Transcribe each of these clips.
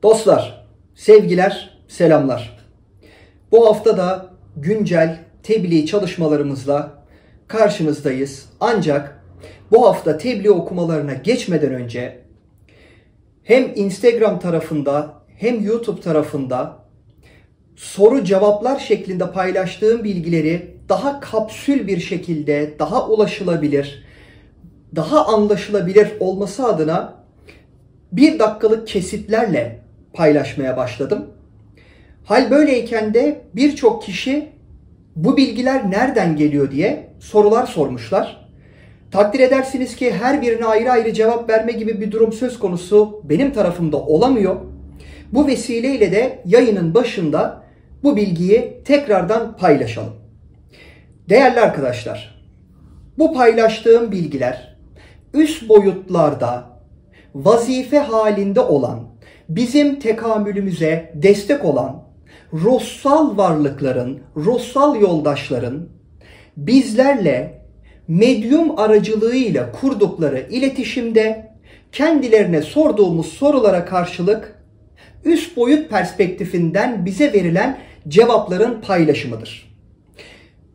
Dostlar, sevgiler, selamlar. Bu hafta da güncel tebliğ çalışmalarımızla karşınızdayız. Ancak bu hafta tebliğ okumalarına geçmeden önce hem Instagram tarafında hem YouTube tarafında soru cevaplar şeklinde paylaştığım bilgileri daha kapsül bir şekilde, daha ulaşılabilir, daha anlaşılabilir olması adına 1 dakikalık kesitlerle paylaşmaya başladım. Hal böyleyken de birçok kişi bu bilgiler nereden geliyor diye sorular sormuşlar. Takdir edersiniz ki her birine ayrı ayrı cevap verme gibi bir durum söz konusu benim tarafımda olamıyor. Bu vesileyle de yayının başında bu bilgiyi tekrardan paylaşalım. Değerli arkadaşlar, bu paylaştığım bilgiler üst boyutlarda vazife halinde olan, bizim tekamülümüze destek olan ruhsal varlıkların, ruhsal yoldaşların bizlerle medyum aracılığıyla kurdukları iletişimde kendilerine sorduğumuz sorulara karşılık üst boyut perspektifinden bize verilen cevapların paylaşımıdır.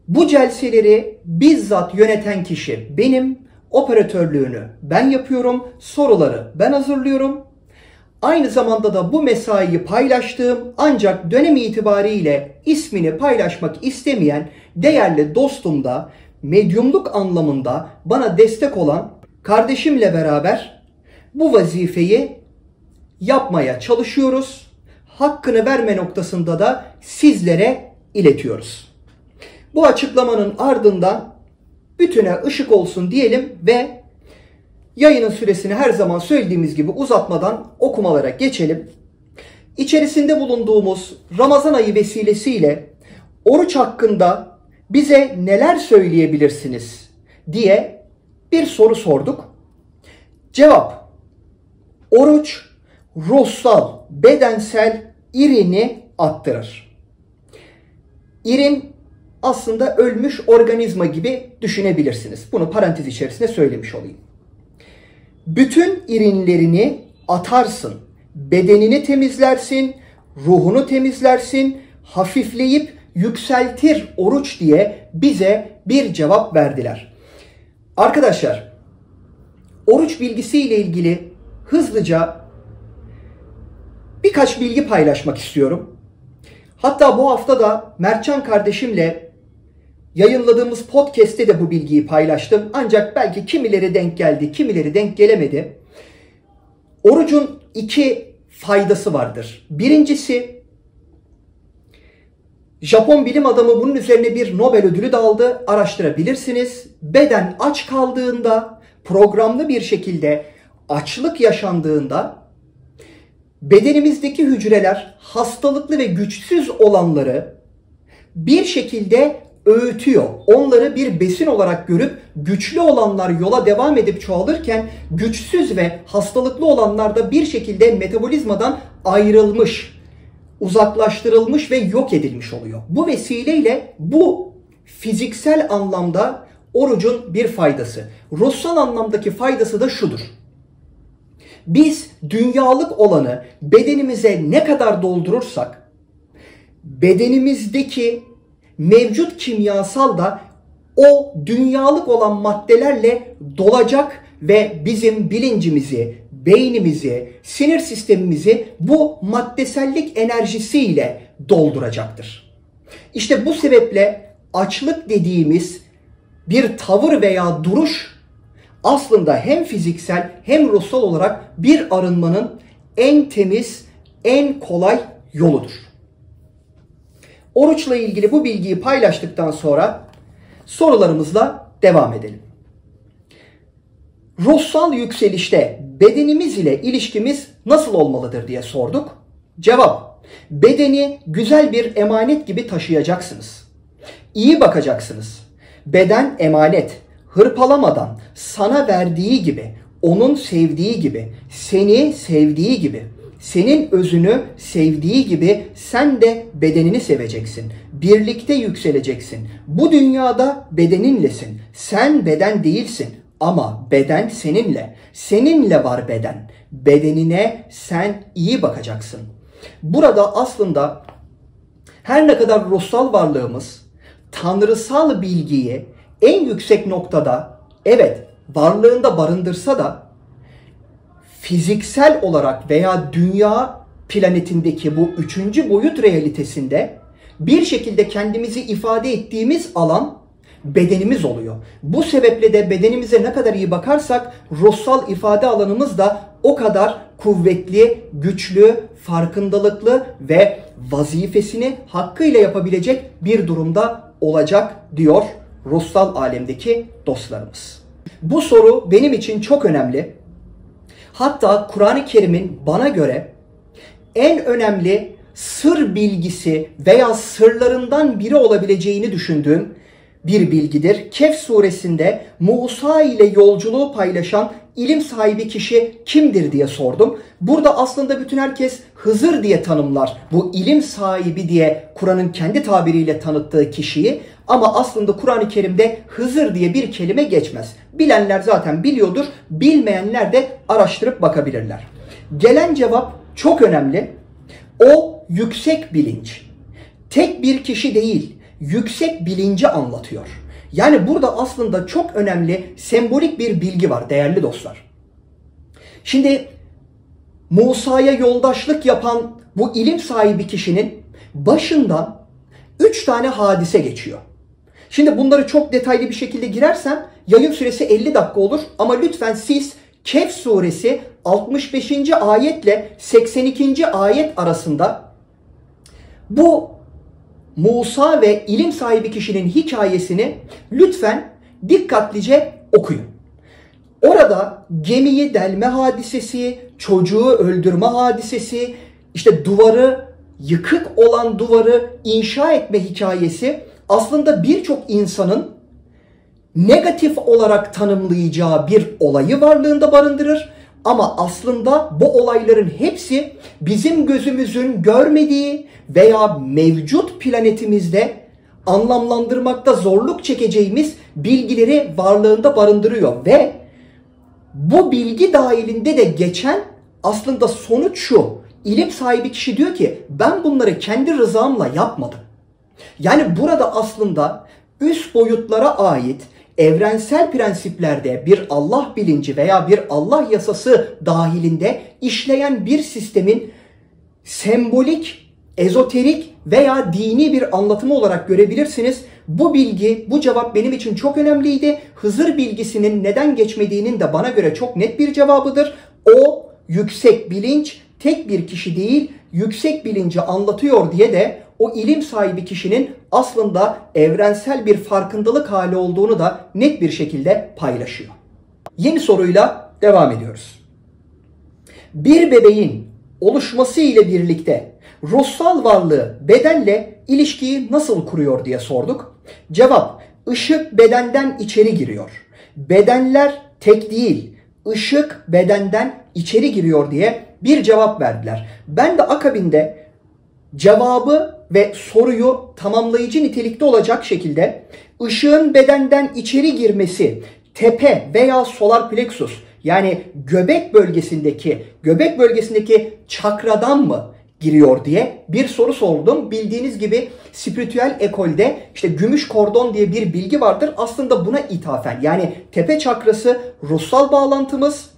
Bu celseleri bizzat yöneten kişi benim, operatörlüğünü ben yapıyorum, soruları ben hazırlıyorum. Aynı zamanda da bu mesaiyi paylaştığım ancak dönem itibariyle ismini paylaşmak istemeyen değerli dostum da medyumluk anlamında bana destek olan kardeşimle beraber bu vazifeyi yapmaya çalışıyoruz. Hakkını verme noktasında da sizlere iletiyoruz. Bu açıklamanın ardından bütüne ışık olsun diyelim ve yayının süresini her zaman söylediğimiz gibi uzatmadan okumalara geçelim. İçerisinde bulunduğumuz Ramazan ayı vesilesiyle oruç hakkında bize neler söyleyebilirsiniz diye bir soru sorduk. Cevap: oruç ruhsal, bedensel irini arttırır. İrin aslında ölmüş organizma gibi düşünebilirsiniz. Bunu parantez içerisinde söylemiş olayım. Bütün irinlerini atarsın, bedenini temizlersin, ruhunu temizlersin, hafifleyip yükseltir oruç diye bize bir cevap verdiler. Arkadaşlar, oruç bilgisiyle ilgili hızlıca birkaç bilgi paylaşmak istiyorum. Hatta bu hafta da Mertcan kardeşimle yayınladığımız podcast'te de bu bilgiyi paylaştım. Ancak belki kimileri denk geldi, kimileri denk gelemedi. Orucun 2 faydası vardır. Birincisi, Japon bilim adamı bunun üzerine bir Nobel ödülü de aldı. Araştırabilirsiniz. Beden aç kaldığında, programlı bir şekilde açlık yaşandığında bedenimizdeki hücreler hastalıklı ve güçsüz olanları bir şekilde öğütüyor. Onları bir besin olarak görüp güçlü olanlar yola devam edip çoğalırken güçsüz ve hastalıklı olanlar da bir şekilde metabolizmadan ayrılmış, uzaklaştırılmış ve yok edilmiş oluyor. Bu vesileyle bu fiziksel anlamda orucun bir faydası. Ruhsal anlamdaki faydası da şudur: biz dünyalık olanı bedenimize ne kadar doldurursak bedenimizdeki mevcut kimyasal da o dünyalık olan maddelerle dolacak ve bizim bilincimizi, beynimizi, sinir sistemimizi bu maddesellik enerjisiyle dolduracaktır. İşte bu sebeple açlık dediğimiz bir tavır veya duruş aslında hem fiziksel hem ruhsal olarak bir arınmanın en temiz, en kolay yoludur. Oruçla ilgili bu bilgiyi paylaştıktan sonra sorularımızla devam edelim. Ruhsal yükselişte bedenimiz ile ilişkimiz nasıl olmalıdır diye sorduk. Cevap: bedeni güzel bir emanet gibi taşıyacaksınız. İyi bakacaksınız. Beden emanet. Hırpalamadan sana verdiği gibi, onun sevdiği gibi, seni sevdiği gibi, senin özünü sevdiği gibi sen de bedenini seveceksin. Birlikte yükseleceksin. Bu dünyada bedeninlesin. Sen beden değilsin. Ama beden seninle. Seninle var beden. Bedenine sen iyi bakacaksın. Burada aslında her ne kadar ruhsal varlığımız tanrısal bilgiyi en yüksek noktada evet varlığında barındırsa da fiziksel olarak veya dünya planetindeki bu üçüncü boyut realitesinde bir şekilde kendimizi ifade ettiğimiz alan bedenimiz oluyor. Bu sebeple de bedenimize ne kadar iyi bakarsak ruhsal ifade alanımız da o kadar kuvvetli, güçlü, farkındalıklı ve vazifesini hakkıyla yapabilecek bir durumda olacak diyor ruhsal alemdeki dostlarımız. Bu soru benim için çok önemli. Hatta Kur'an-ı Kerim'in bana göre en önemli sır bilgisi veya sırlarından biri olabileceğini düşündüğüm bir bilgidir. Kehf suresinde Musa ile yolculuğu paylaşan ilim sahibi kişi kimdir diye sordum. Burada aslında bütün herkes Hızır diye tanımlar bu ilim sahibi diye Kur'an'ın kendi tabiriyle tanıttığı kişiyi. Ama aslında Kur'an-ı Kerim'de Hızır diye bir kelime geçmez. Bilenler zaten biliyordur, bilmeyenler de araştırıp bakabilirler. Gelen cevap çok önemli. O yüksek bilinç. Tek bir kişi değil, yüksek bilinci anlatıyor. Yani burada aslında çok önemli sembolik bir bilgi var değerli dostlar. Şimdi Musa'ya yoldaşlık yapan bu ilim sahibi kişinin başından 3 tane hadise geçiyor. Şimdi bunları çok detaylı bir şekilde girersem yayın süresi 50 dakika olur ama lütfen siz Kehf suresi 65. ayetle 82. ayet arasında bu Musa ve ilim sahibi kişinin hikayesini lütfen dikkatlice okuyun. Orada gemiyi delme hadisesi, çocuğu öldürme hadisesi, işte yıkık olan duvarı inşa etme hikayesi aslında birçok insanın negatif olarak tanımlayacağı bir olayı varlığında barındırır. Ama aslında bu olayların hepsi bizim gözümüzün görmediği veya mevcut planetimizde anlamlandırmakta zorluk çekeceğimiz bilgileri varlığında barındırıyor. Ve bu bilgi dahilinde de geçen aslında sonuç şu. İlim sahibi kişi diyor ki ben bunları kendi rızamla yapmadım. Yani burada aslında üst boyutlara ait evrensel prensiplerde bir Allah bilinci veya bir Allah yasası dahilinde işleyen bir sistemin sembolik, ezoterik veya dini bir anlatımı olarak görebilirsiniz. Bu bilgi, bu cevap benim için çok önemliydi. Hızır bilgisinin neden geçmediğinin de bana göre çok net bir cevabıdır. O yüksek bilinç tek bir kişi değil, yüksek bilinci anlatıyor diye de o ilim sahibi kişinin aslında evrensel bir farkındalık hali olduğunu da net bir şekilde paylaşıyor. Yeni soruyla devam ediyoruz. Bir bebeğin oluşması ile birlikte ruhsal varlığı bedenle ilişkiyi nasıl kuruyor diye sorduk. Cevap, ışık bedenden içeri giriyor. Bedenler tek değil, ışık bedenden içeri giriyor diye bir cevap verdiler. Ben de akabinde cevabı ve soruyu tamamlayıcı nitelikte olacak şekilde ışığın bedenden içeri girmesi tepe veya solar plexus yani göbek bölgesindeki çakradan mı giriyor diye bir soru sordum. Bildiğiniz gibi spiritüel ekolde işte gümüş kordon diye bir bilgi vardır. Aslında buna ithafen yani tepe çakrası ruhsal bağlantımız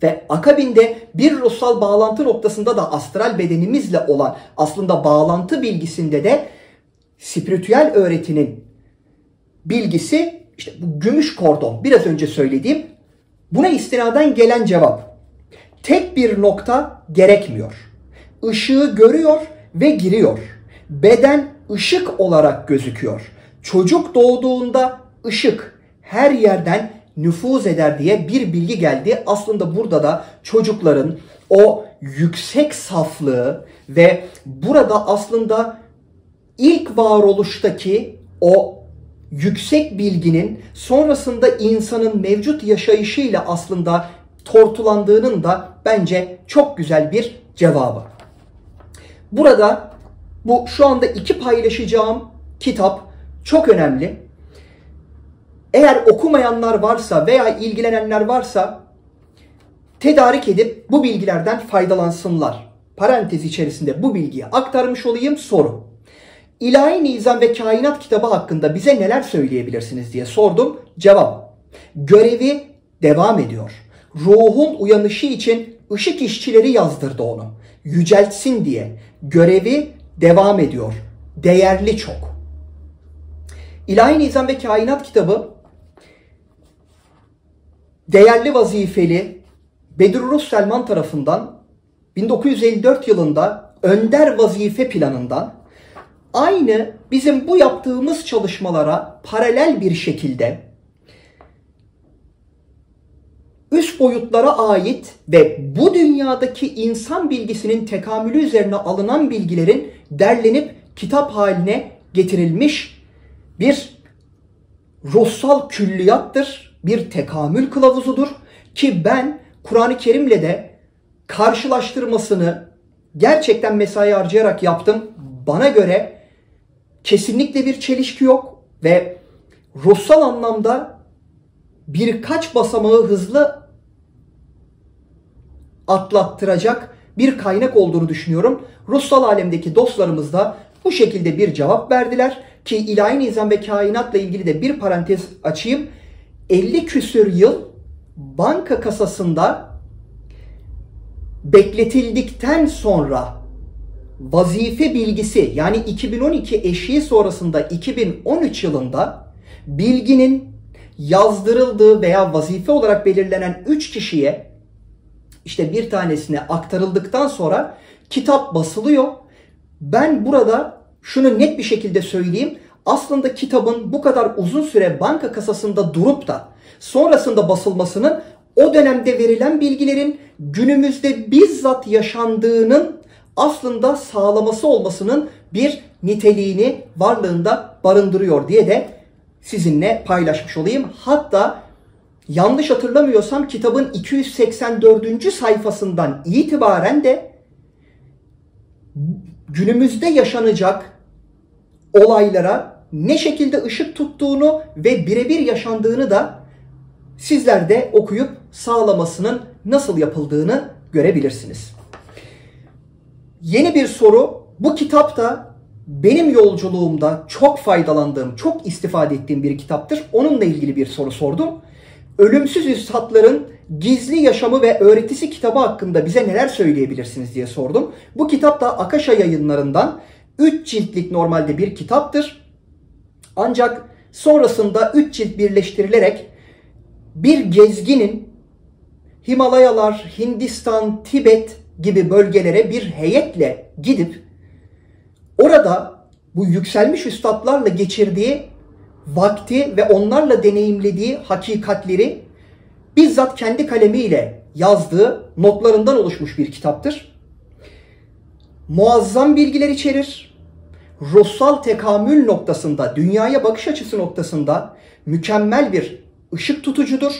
ve akabinde bir ruhsal bağlantı noktasında da astral bedenimizle olan aslında bağlantı bilgisinde de spiritüel öğretinin bilgisi işte bu gümüş kordon biraz önce söylediğim buna istinaden gelen cevap. Tek bir nokta gerekmiyor. Işığı görüyor ve giriyor. Beden ışık olarak gözüküyor. Çocuk doğduğunda ışık her yerden nüfuz eder diye bir bilgi geldi. Aslında burada da çocukların o yüksek saflığı ve burada aslında ilk varoluştaki o yüksek bilginin sonrasında insanın mevcut yaşayışıyla aslında tortulandığının da bence çok güzel bir cevabı. Burada bu şu anda iki paylaşacağım kitap çok önemli. Eğer okumayanlar varsa veya ilgilenenler varsa tedarik edip bu bilgilerden faydalansınlar. Parantez içerisinde bu bilgiyi aktarmış olayım. Soru: İlahi Nizam ve Kainat kitabı hakkında bize neler söyleyebilirsiniz diye sordum. Cevap: görevi devam ediyor. Ruhun uyanışı için ışık işçileri yazdırdı onu. Yüceltsin diye. Görevi devam ediyor. Değerli çok. İlahi Nizam ve Kainat kitabı değerli vazifeli Bedrullah Selman tarafından 1954 yılında önder vazife planından aynı bizim bu yaptığımız çalışmalara paralel bir şekilde üst boyutlara ait ve bu dünyadaki insan bilgisinin tekamülü üzerine alınan bilgilerin derlenip kitap haline getirilmiş bir ruhsal külliyattır, bir tekamül kılavuzudur ki ben Kur'an-ı Kerim'le de karşılaştırmasını gerçekten mesai harcayarak yaptım. Bana göre kesinlikle bir çelişki yok ve ruhsal anlamda birkaç basamağı hızlı atlattıracak bir kaynak olduğunu düşünüyorum. Ruhsal alemdeki dostlarımız da bu şekilde bir cevap verdiler ki ilahi nizam ve kainatla ilgili de bir parantez açayım. 50 küsür yıl banka kasasında bekletildikten sonra vazife bilgisi, yani 2012 eşiği sonrasında 2013 yılında bilginin yazdırıldığı veya vazife olarak belirlenen 3 kişiye, işte bir tanesine aktarıldıktan sonra kitap basılıyor. Ben burada şunu net bir şekilde söyleyeyim. Aslında kitabın bu kadar uzun süre banka kasasında durup da sonrasında basılmasının o dönemde verilen bilgilerin günümüzde bizzat yaşandığının aslında sağlaması olmasının bir niteliğini varlığında barındırıyor diye de sizinle paylaşmış olayım. Hatta yanlış hatırlamıyorsam kitabın 284. sayfasından itibaren de günümüzde yaşanacak olaylara ne şekilde ışık tuttuğunu ve birebir yaşandığını da sizler de okuyup sağlamasının nasıl yapıldığını görebilirsiniz. Yeni bir soru. Bu kitapta benim yolculuğumda çok faydalandığım, çok istifade ettiğim bir kitaptır. Onunla ilgili bir soru sordum. Ölümsüz Üstadların Gizli Yaşamı ve Öğretisi kitabı hakkında bize neler söyleyebilirsiniz diye sordum. Bu kitap da Akasha Yayınlarından 3 ciltlik normalde bir kitaptır. Ancak sonrasında 3 cilt birleştirilerek bir gezginin Himalayalar, Hindistan, Tibet gibi bölgelere bir heyetle gidip orada bu yükselmiş üstadlarla geçirdiği vakti ve onlarla deneyimlediği hakikatleri bizzat kendi kalemiyle yazdığı notlarından oluşmuş bir kitaptır. Muazzam bilgiler içerir. Ruhsal tekamül noktasında, dünyaya bakış açısı noktasında mükemmel bir ışık tutucudur.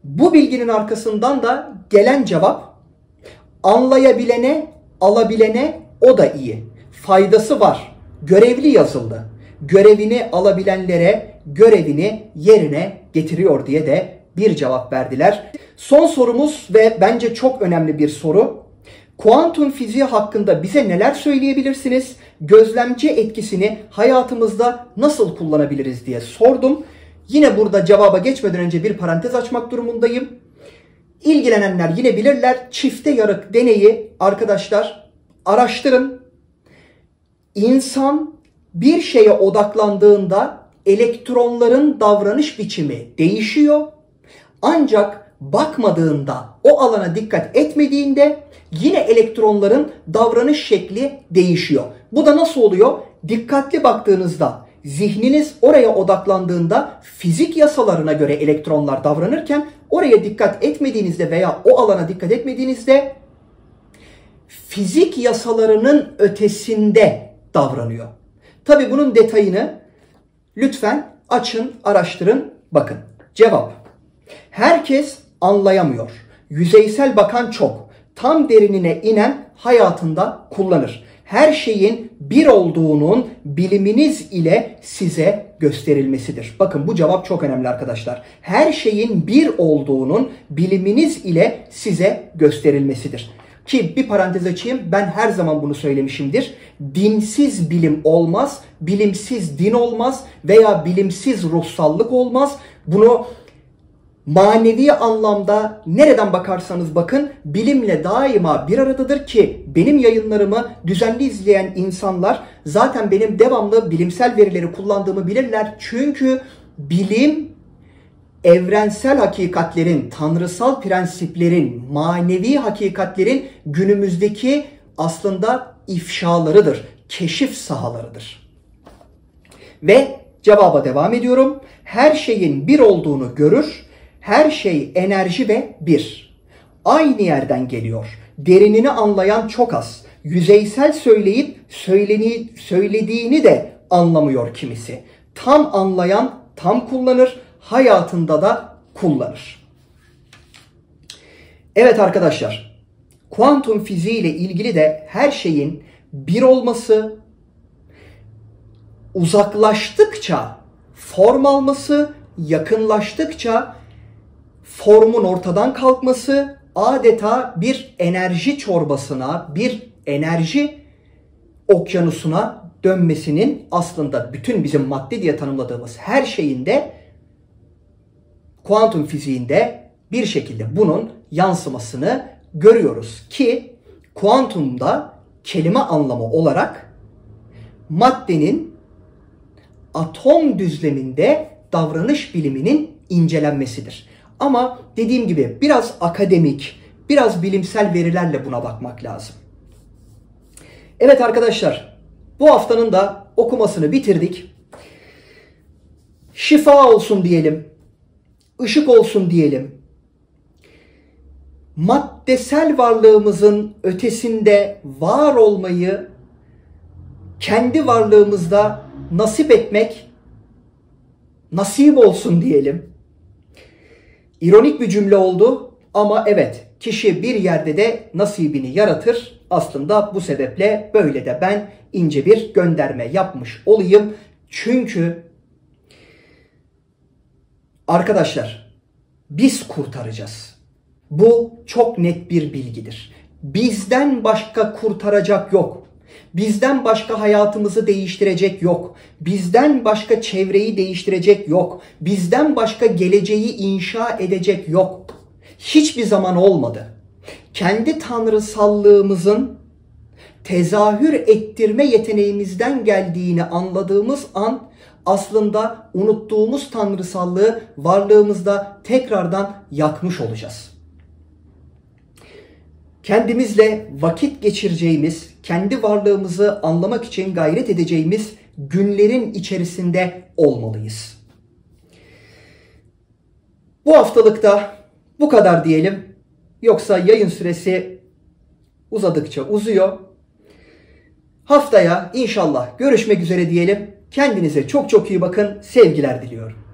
Bu bilginin arkasından da gelen cevap, anlayabilene, alabilene o da iyi. Faydası var. Görevli yazıldı. Görevini alabilenlere görevini yerine getiriyor diye de bir cevap verdiler. Son sorumuz ve bence çok önemli bir soru. Kuantum fiziği hakkında bize neler söyleyebilirsiniz? Gözlemci etkisini hayatımızda nasıl kullanabiliriz diye sordum. Yine burada cevaba geçmeden önce bir parantez açmak durumundayım. İlgilenenler yine bilirler. Çifte yarık deneyi arkadaşlar araştırın. İnsan bir şeye odaklandığında elektronların davranış biçimi değişiyor. Ancak bakmadığında, o alana dikkat etmediğinde yine elektronların davranış şekli değişiyor. Bu da nasıl oluyor? Dikkatli baktığınızda, zihniniz oraya odaklandığında fizik yasalarına göre elektronlar davranırken oraya dikkat etmediğinizde veya o alana dikkat etmediğinizde fizik yasalarının ötesinde davranıyor. Tabii bunun detayını lütfen açın, araştırın, bakın. Cevap: herkes anlayamıyor. Yüzeysel bakan çok. tam derinine inen hayatında kullanır. Her şeyin bir olduğunun biliminiz ile size gösterilmesidir. Bakın bu cevap çok önemli arkadaşlar. Her şeyin bir olduğunun biliminiz ile size gösterilmesidir. Ki bir parantez açayım, ben her zaman bunu söylemişimdir. Dinsiz bilim olmaz, bilimsiz din olmaz veya bilimsiz ruhsallık olmaz. Bunu manevi anlamda nereden bakarsanız bakın bilimle daima bir aradadır ki benim yayınlarımı düzenli izleyen insanlar zaten benim devamlı bilimsel verileri kullandığımı bilirler. Çünkü bilim evrensel hakikatlerin, tanrısal prensiplerin, manevi hakikatlerin günümüzdeki aslında ifşalarıdır, keşif sahalarıdır. Ve cevaba devam ediyorum. Her şeyin bir olduğunu görür, her şey enerji ve bir. Aynı yerden geliyor. Derinini anlayan çok az. Yüzeysel söyleyip söylediğini de anlamıyor kimisi. Tam anlayan tam kullanır, hayatında da kullanır. Evet arkadaşlar, kuantum fiziği ile ilgili de her şeyin bir olması, uzaklaştıkça form alması, yakınlaştıkça formun ortadan kalkması, adeta bir enerji çorbasına, bir enerji okyanusuna dönmesinin aslında bütün bizim madde diye tanımladığımız her şeyinde kuantum fiziğinde bir şekilde bunun yansımasını görüyoruz ki kuantumda kelime anlamı olarak maddenin atom düzleminde davranış biliminin incelenmesidir. Ama dediğim gibi biraz akademik, biraz bilimsel verilerle buna bakmak lazım. Evet arkadaşlar, bu haftanın da okumasını bitirdik. Şifa olsun diyelim, ışık olsun diyelim. Maddesel varlığımızın ötesinde var olmayı kendi varlığımızda nasip etmek nasip olsun diyelim. İronik bir cümle oldu ama evet, kişi bir yerde de nasibini yaratır. Aslında bu sebeple böyle de ben ince bir gönderme yapmış olayım. Çünkü arkadaşlar biz kurtaracağız. Bu çok net bir bilgidir. Bizden başka kurtaracak yok. Bizden başka hayatımızı değiştirecek yok. Bizden başka çevreyi değiştirecek yok. Bizden başka geleceği inşa edecek yok. Hiçbir zaman olmadı. Kendi tanrısallığımızın tezahür ettirme yeteneğimizden geldiğini anladığımız an aslında unuttuğumuz tanrısallığı varlığımızda tekrardan yakmış olacağız. Kendimizle vakit geçireceğimiz, kendi varlığımızı anlamak için gayret edeceğimiz günlerin içerisinde olmalıyız. Bu haftalıkta bu kadar diyelim. Yoksa yayın süresi uzadıkça uzuyor. Haftaya inşallah görüşmek üzere diyelim. Kendinize çok çok iyi bakın. Sevgiler diliyorum.